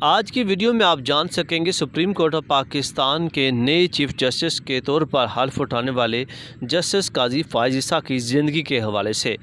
آج کی ویڈیو میں آپ جان سکیں گے سپریم کورٹ آف پاکستان کے نئے چیف جسٹس کے طور پر حلف اٹھانے والے جسٹس قاضی فائز عیسیٰ کی زندگی کے حوالے سے۔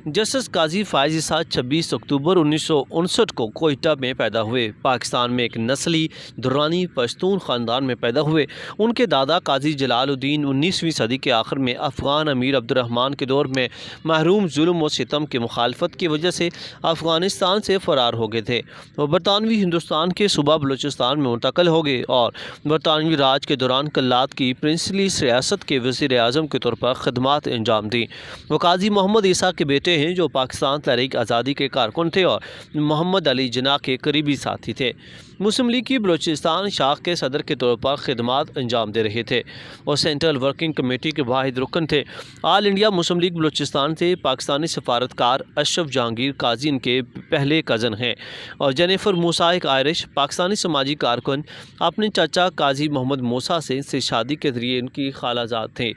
جسٹس قاضی فائز عیسیٰ 26 اکتوبر 1959 کو کوئٹہ میں پیدا ہوئے۔ پاکستان میں ایک نسلی درانی پشتون خاندان میں پیدا ہوئے۔ ان کے دادا قاضی جلال الدین 19ویں صدی کے آخر میں افغان امیر عبدالرحمن کے دور میں محروم ظلم و ستم کی مخالفت کی وجہ سے افغانستان سے فرار ہو گئے تھے۔ وہ برطانوی ہندوستان کے صوبہ بلوچستان میں منتقل ہو گئے اور برطانوی راج کے دوران کلات کی پرنسلی ریاست کے وزیر اعظم کے طور پر خدمات انجام دیں۔ وہ قاضی محمد عیسیٰ کے بیٹے ہیں جو پاکستان تحریک آزادی کے کارکن تھے اور محمد علی جناح کے قریبی ساتھی تھے۔ مسلم لیگ کی بلوچستان شاخ کے صدر کے طور پر خدمات انجام دے رہے تھے۔ وہ سینٹرل ورکنگ کمیٹی کے واحد رکن تھے۔ آل انڈیا مسلم لیگ بلوچستان سے پاکستانی سفارتکار اشرف جہانگیر قاضی ان کے پہلے کزن ہیں اور جینیفر موسیٰ ایک آئرش پاکستانی سماجی کارکن اپنے چچا قاضی محمد موسیٰ سے شادی کے ذریعے ان کی خالہ زاد تھے۔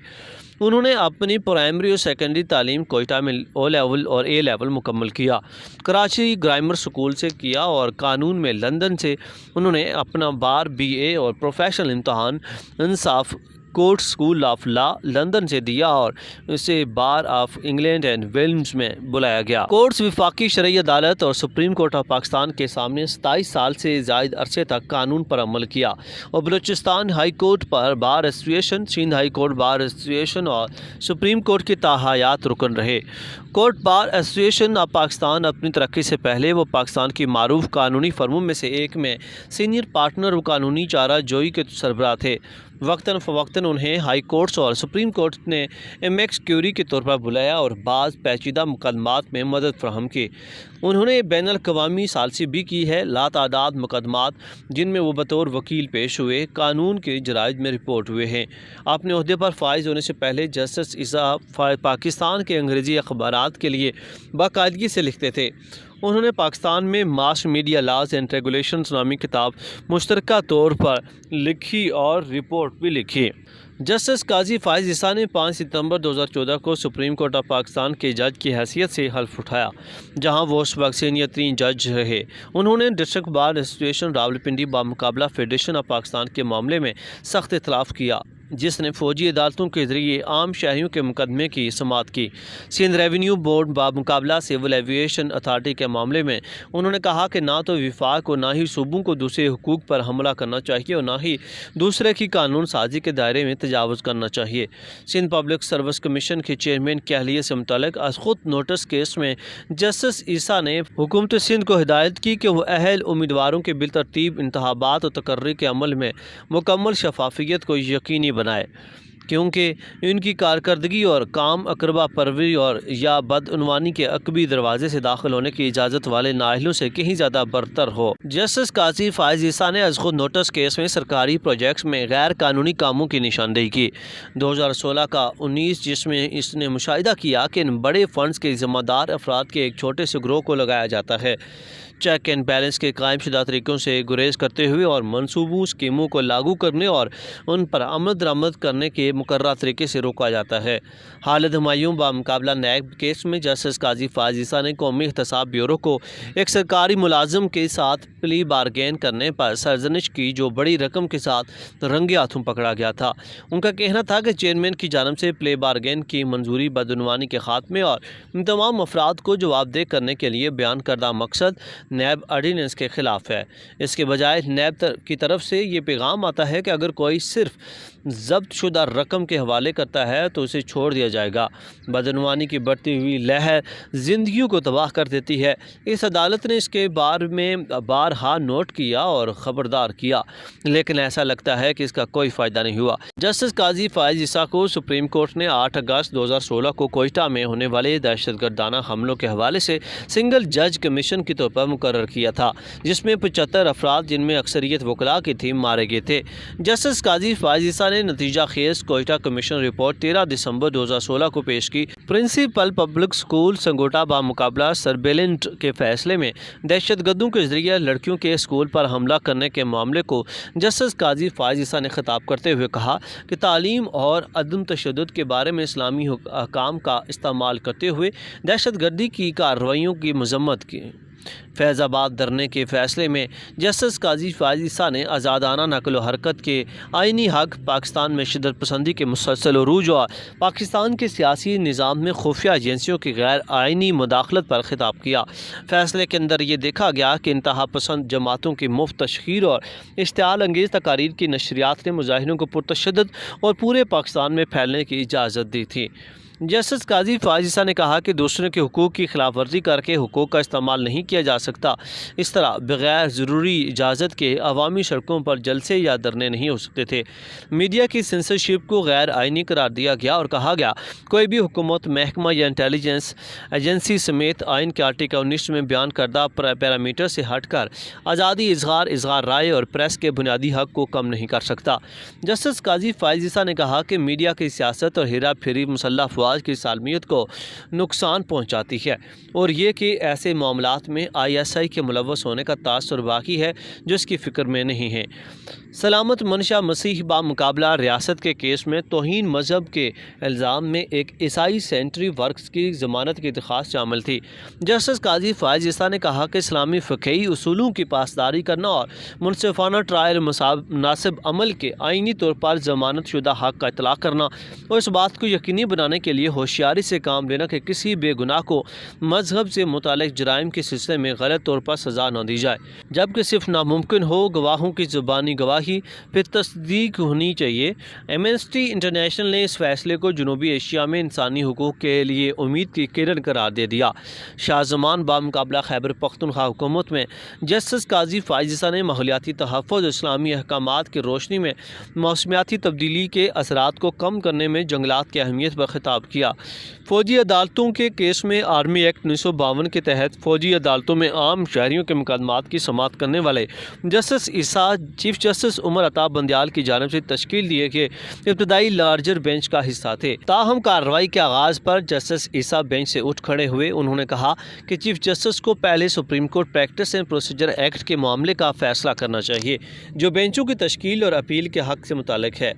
انہوں نے اپنی پرائمری اور سیکنڈری تعلیم کوئٹہ میں او لیول اور اے لیول مکمل کیا، کراچی گرامر سکول سے کیا اور قانون میں لندن سے انہوں نے اپنا بار بی اے اور پروفیشنل امتحان انصاف court school of law London سے دیا اور اسے bar of England and Wales میں بلایا گیا۔ کورٹس وفاقی شرعی عدالت اور سپریم کورٹ آف پاکستان کے سامنے 27 سال سے زائد عرصے تک قانون پر عمل کیا اور بلوچستان ہائی کورٹ پر bar association, Sindh high court bar association اور سپریم کورٹ کے تاحیات رکن رہے۔ Court bar association of Pakistan اپنی ترقی سے پہلے وہ پاکستان کی معروف قانونی فرموں میں سے ایک میں سینئر پارٹنر و قانونی چارہ جوئی کے سربراہ تھے۔ وقتاً فوقتاً انہیں ہائی کورٹس اور سپریم کورٹ نے ایمیکس کیوری کے طور پر بلایا اور بعض پیچیدہ مقدمات میں مدد فراہم کی۔ انہوں نے بین الاقوامی ثالثی بھی کی ہے۔ لاتعداد مقدمات جن میں وہ بطور وکیل پیش ہوئے قانون کے جرائد میں رپورٹ ہوئے ہیں۔ اپنے عہدے پر فائز ہونے سے پہلے جسٹس عیسیٰ پاکستان کے انگریزی اخبارات کے لیے باقاعدگی سے لکھتے تھے۔ انہوں نے پاکستان میں mass media laws and regulations نامی کتاب مشترکہ طور پر لکھی اور رپورٹ بھی لکھی۔ جسٹس قاضی فائز عیسیٰ نے 5 ستمبر 2014 کو سپریم کورٹ آف پاکستان کے جج کی حیثیت سے حلف اٹھایا، جہاں وہ اس وقت سینئر ترین جج رہے۔ انہوں نے ڈسٹرکٹ بار ایسوسیشن راولپنڈی بامقابلہ فیڈریشن آف پاکستان کے معاملے میں سخت اختلاف کیا، جس نے فوجی عدالتوں کے ذریعے عام شہریوں کے مقدمے کی سماعت کی۔ سندھ ریونیو بورڈ بامقابلہ سول ایویشن اتھارٹی کے معاملے میں انہوں نے کہا کہ نہ تو وفاق اور نہ ہی صوبوں کو دوسرے حقوق پر حملہ کرنا چاہیے اور نہ ہی دوسرے کی قانون سازی کے دائرے میں تجاوز کرنا چاہیے۔ سندھ پبلک سروس کمیشن کے چیئرمین کی اہلیت سے متعلق از خود نوٹس کیس میں جسٹس عیسیٰ نے حکومت سندھ کو ہدایت کی کہ وہ اہل امیدواروں کے بالترتیب انتخابات اور تقرری کے عمل میں مکمل شفافیت کو یقینی بنائے، کیونکہ ان کی کارکردگی اور کام اقربا پروری اور یا بدعنوانی کے عقبی دروازے سے داخل ہونے کی اجازت والے نااہلوں سے کہیں زیادہ برتر ہو۔ جسٹس قاضی فائز عیسیٰ نے از خود نوٹس کیس میں سرکاری پروجیکٹس میں غیر قانونی کاموں کی نشاندہی کی۔ 2016 کا 19 جس میں اس نے مشاہدہ کیا کہ ان بڑے فنڈز کے ذمہ دار افراد کے ایک چھوٹے سے گروہ کو لگایا جاتا ہے۔ چیک اینڈ بیلنس کے قائم شدہ طریقوں سے گریز کرتے ہوئے اور منصوبوں اسکیموں کو لاگو کرنے اور ان پر عمل درآمد کرنے کے مقررہ طریقے سے روکا جاتا ہے۔ خالد ہمایوں بامقابلہ نیب کیس میں جسٹس قاضی فائز عیسیٰ نے قومی احتساب بیورو کو ایک سرکاری ملازم کے ساتھ پلی بارگین کرنے پر سرزنش کی جو بڑی رقم کے ساتھ رنگے ہاتھوں پکڑا گیا تھا۔ ان کا کہنا تھا کہ چیئرمین کی جانب سے پلی بارگین کی منظوری بدعنوانی کے خاتمے اور ان تمام افراد کو جواب دہ کرنے کے لیے بیان کردہ مقصد نیب آرڈیننس کے خلاف ہے۔ اس کے بجائے نیب کی طرف سے یہ پیغام آتا ہے کہ اگر کوئی صرف ضبط شدہ رقم کے حوالے کرتا ہے تو اسے چھوڑ دیا جائے گا۔ بدعنوانی کی بڑھتی ہوئی لہر زندگیوں کو تباہ کر دیتی ہے۔ اس عدالت نے اس کے بارے میں بارہا نوٹ کیا اور خبردار کیا، لیکن ایسا لگتا ہے کہ اس کا کوئی فائدہ نہیں ہوا۔ جسٹس قاضی فائز عیسیٰ کو سپریم کورٹ نے 8 اگست 2016 کو کوئٹہ میں ہونے والے دہشت گردانہ حملوں کے حوالے سے سنگل جج کمیشن کے طور پر مقرر کیا تھا، جس میں 75 افراد جن میں اکثریت وکلاء کی تھی مارے گئے تھے۔ جسٹس قاضی فائز عیسیٰ نے نتیجہ خیز کوئٹہ کمیشن رپورٹ 13 دسمبر 2016 کو پیش کی۔ پرنسپل پبلک اسکول سنگوٹا بامقابلہ سربیلنٹ کے فیصلے میں دہشت گردوں کے ذریعے لڑکیوں کے اسکول پر حملہ کرنے کے معاملے کو جسٹس قاضی فائز عیسیٰ نے خطاب کرتے ہوئے کہا کہ تعلیم اور عدم تشدد کے بارے میں اسلامی احکام کا استعمال کرتے ہوئے دہشت گردی کی کارروائیوں کی مذمت کی۔ فیض آباد دھرنے کے فیصلے میں جسٹس قاضی فائز عیسیٰ نے آزادانہ نقل و حرکت کے آئینی حق، پاکستان میں شدت پسندی کے مسلسل عروج اور پاکستان کے سیاسی نظام میں خفیہ ایجنسیوں کی غیر آئینی مداخلت پر خطاب کیا۔ فیصلے کے اندر یہ دیکھا گیا کہ انتہا پسند جماعتوں کی مفت تشہیر اور اشتعال انگیز تقاریر کی نشریات نے مظاہروں کو پرتشدد اور پورے پاکستان میں پھیلنے کی اجازت دی تھی۔ جسٹس قاضی فائز عیسیٰ نے کہا کہ دوسروں کے حقوق کی خلاف ورزی کر کے حقوق کا استعمال نہیں کیا جا سکتا۔ اس طرح بغیر ضروری اجازت کے عوامی سڑکوں پر جلسے یا دھرنے نہیں ہو سکتے تھے۔ میڈیا کی سینسرشپ کو غیر آئینی قرار دیا گیا اور کہا گیا کوئی بھی حکومت، محکمہ یا انٹیلیجنس ایجنسی سمیت آئین کے آرٹیکل 19 میں بیان کردہ پیرامیٹر سے ہٹ کر آزادی اظہار رائے اور پریس کے بنیادی حق کو کم نہیں کر سکتا۔ جسٹس قاضی فائز عیسیٰ نے کہا کہ میڈیا کی سیاست اور ہیرا پھیری مسلح افواج کی سالمیت کو نقصان پہنچاتی ہے، اور یہ کہ ایسے معاملات میں ISI کے ملوث ہونے کا تاثر باقی ہے جو اس کی فکر میں نہیں ہے۔ سلامت منشا مسیح بمقابلہ ریاست کے کیس میں توہین مذہب کے الزام میں ایک عیسائی سینٹری ورکس کی ضمانت کی درخواست شامل تھی۔ جسٹس قاضی فائز عیسیٰ نے کہا کہ اسلامی فقہی اصولوں کی پاسداری کرنا اور منصفانہ ٹرائل مناسب عمل کے آئینی طور پر ضمانت شدہ حق کا اطلاق کرنا اور اس بات کو یقینی بنانے کے لیے ہوشیاری سے کام لینا کہ کسی بے گناہ کو مذہب سے متعلق جرائم کے سلسلے میں غلط طور پر سزا نہ دی جائے، جبکہ صرف ناممکن ہو گواہوں کی زبانی گواہی پھر تصدیق ہونی چاہیے۔ ایمنسٹی انٹرنیشنل نے اس فیصلے کو جنوبی ایشیا میں انسانی حقوق کے لیے امید کی کرن قرار دے دیا۔ شاہ زمان بمقابلہ خیبر پختونخوا حکومت میں جسٹس قاضی فائز عیسیٰ نے ماحولیاتی تحفظ، اسلامی احکامات کی روشنی میں موسمیاتی تبدیلی کے اثرات کو کم کرنے میں جنگلات کی اہمیت پر خطاب کیا۔ فوجی عدالتوں کے کیس میں آرمی ایکٹ 1952 کے تحت فوجی عدالتوں میں عام شہریوں کے مقدمات کی سماعت کرنے والے جسٹس عیسیٰ چیف جسٹس عمر عطا بندیال کی جانب سے تشکیل دیے گئے ابتدائی لارجر بینچ کا حصہ تھے۔ تاہم کارروائی کے آغاز پر جسٹس عیسیٰ بینچ سے اٹھ کھڑے ہوئے۔ انہوں نے کہا کہ چیف جسٹس کو پہلے supreme court practice and procedure act کے معاملے کا فیصلہ کرنا چاہیے، جو بینچوں کی تشکیل اور اپیل کے حق سے متعلق ہے۔